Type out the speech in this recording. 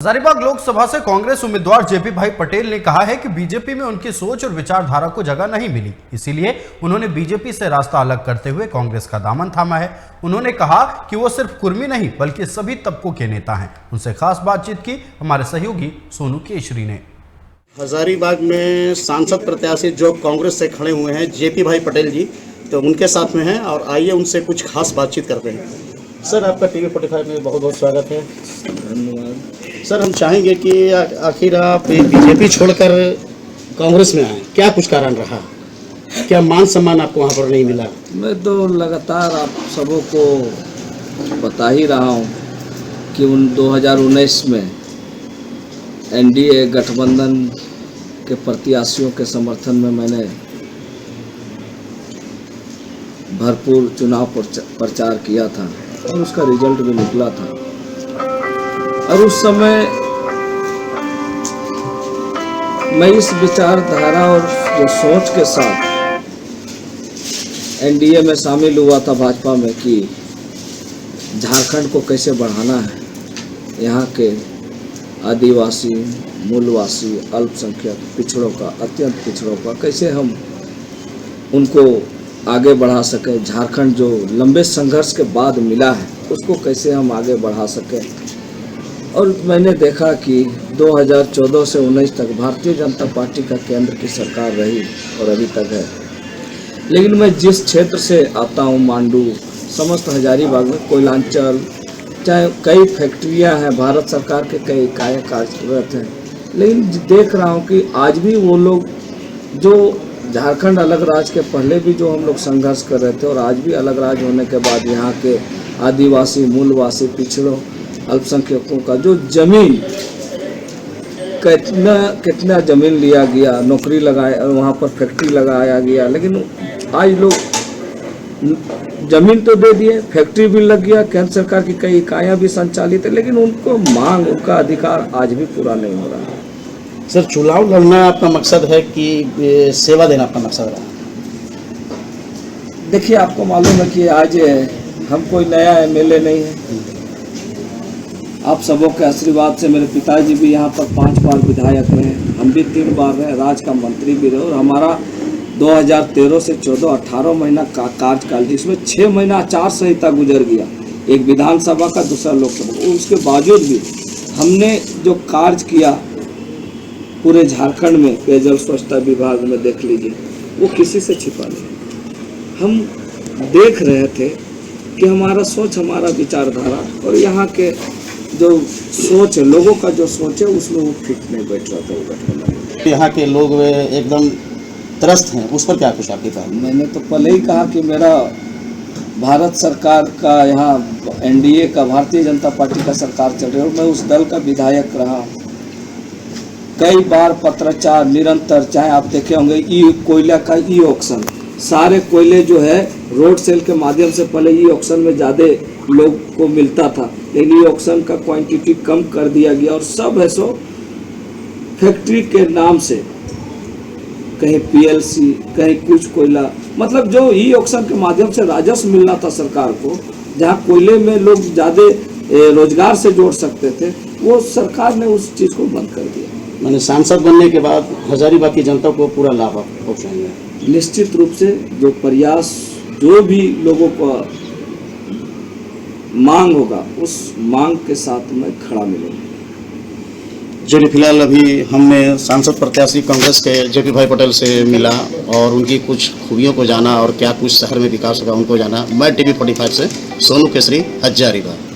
हजारीबाग लोकसभा से कांग्रेस उम्मीदवार जेपी भाई पटेल ने कहा है कि बीजेपी में उनकी सोच और विचारधारा को जगह नहीं मिली, इसीलिए उन्होंने बीजेपी से रास्ता अलग करते हुए कांग्रेस का दामन थामा है। उन्होंने कहा कि वो सिर्फ कुर्मी नहीं बल्कि सभी तबकों के नेता हैं। उनसे खास बातचीत की हमारे सहयोगी सोनू केशरी ने। हजारीबाग में सांसद प्रत्याशी जो कांग्रेस से खड़े हुए हैं जेपी भाई पटेल जी, तो उनके साथ में हैं और आइए उनसे कुछ खास बातचीत करते हैं। सर, आपका टीवी 45 में बहुत बहुत स्वागत है। धन्यवाद। सर, हम चाहेंगे कि आखिर आप बीजेपी छोड़कर कांग्रेस में आए, क्या कुछ कारण रहा? क्या मान सम्मान आपको वहाँ पर नहीं मिला? मैं तो लगातार आप सबों को बता ही रहा हूँ कि 2019 में एनडीए गठबंधन के प्रत्याशियों के समर्थन में मैंने भरपूर चुनाव प्रचार किया था और उसका रिजल्ट भी निकला था। और उस समय मैं इस विचारधारा और जो सोच के साथ एनडीए में शामिल हुआ था भाजपा में कि झारखंड को कैसे बढ़ाना है, यहाँ के आदिवासी, मूलवासी, अल्पसंख्यक पिछड़ों का, अत्यंत पिछड़ों का कैसे हम उनको आगे बढ़ा सकें, झारखंड जो लंबे संघर्ष के बाद मिला है उसको कैसे हम आगे बढ़ा सकें। और मैंने देखा कि 2014 से 19 तक भारतीय जनता पार्टी का केंद्र की सरकार रही और अभी तक है, लेकिन मैं जिस क्षेत्र से आता हूँ, मांडू, समस्त हजारीबाग में कोयलांचल, चाहे कई फैक्ट्रियाँ हैं, भारत सरकार के कई इकाइयाँ कार्यरत हैं, लेकिन देख रहा हूँ कि आज भी वो लोग जो झारखंड अलग राज्य के पहले भी जो हम लोग संघर्ष कर रहे थे और आज भी अलग राज्य होने के बाद यहाँ के आदिवासी, मूलवासी, पिछड़ों, अल्पसंख्यकों का जो जमीन कितना जमीन लिया गया, नौकरी लगाया, वहाँ पर फैक्ट्री लगाया गया, लेकिन आज लोग जमीन तो दे दिए, फैक्ट्री भी लग गया, केंद्र सरकार की कई इकाइयाँ भी संचालित है, लेकिन उनको मांग, उनका अधिकार आज भी पूरा नहीं हो रहा है। सर, चुनाव लड़ना आपका मकसद है कि सेवा देना आपका मकसद रहा? देखिए, आपको मालूम है कि आज हम कोई नया एमएलए नहीं है। आप सबों के आशीर्वाद से मेरे पिताजी भी यहाँ पर 5 बार विधायक रहे, हम भी 3 बार रहे, राज्य का मंत्री भी रहे, और हमारा 2013 से 14 18 महीना का कार्यकाल, जिसमें 6 महीना आचार संहिता गुजर गया, एक विधानसभा का, दूसरा लोकसभा। उसके बावजूद भी हमने जो कार्य किया पूरे झारखंड में, पेयजल स्वच्छता विभाग में देख लीजिए, वो किसी से छिपा नहीं। हम देख रहे थे कि हमारा सोच, हमारा विचारधारा और यहाँ के जो सोच है, लोगों का जो सोच है, उसमें वो फिट नहीं बैठ रहा था वो गठबंधन। यहाँ के लोग एकदम त्रस्त हैं, उस पर क्या कुछ आपके पास? मैंने तो पहले ही कहा कि मेरा भारत सरकार का, यहाँ एनडीए का, भारतीय जनता पार्टी का सरकार चल रही है और मैं उस दल का विधायक रहा। कई बार पत्राचार निरंतर, चाहे आप देखे होंगे कोयला का ई ऑक्शन, सारे कोयले जो है रोड सेल के माध्यम से पहले ई ऑक्शन में ज़्यादा लोग को मिलता था, लेकिन ई ऑक्शन का क्वांटिटी कम कर दिया गया और सब है सो फैक्ट्री के नाम से, कहीं पीएलसी, कहीं कुछ कोयला, मतलब जो ई ऑक्शन के माध्यम से राजस्व मिलना था सरकार को, जहाँ कोयले में लोग ज़्यादा रोजगार से जोड़ सकते थे, वो सरकार ने उस चीज़ को बंद कर दिया। मैंने सांसद बनने के बाद हजारीबाग की जनता को पूरा लाभ पहुँचाएंगे। निश्चित रूप से जो प्रयास, जो भी लोगों को मांग होगा, उस मांग के साथ मैं खड़ा मिलूंगा। चलिए, फिलहाल अभी हमने सांसद प्रत्याशी कांग्रेस के जेपी भाई पटेल से मिला और उनकी कुछ खूबियों को जाना और क्या कुछ शहर में विकास होगा उनको जाना। मैं टीवी 45 से सोनू केसरी, हजारीबाग।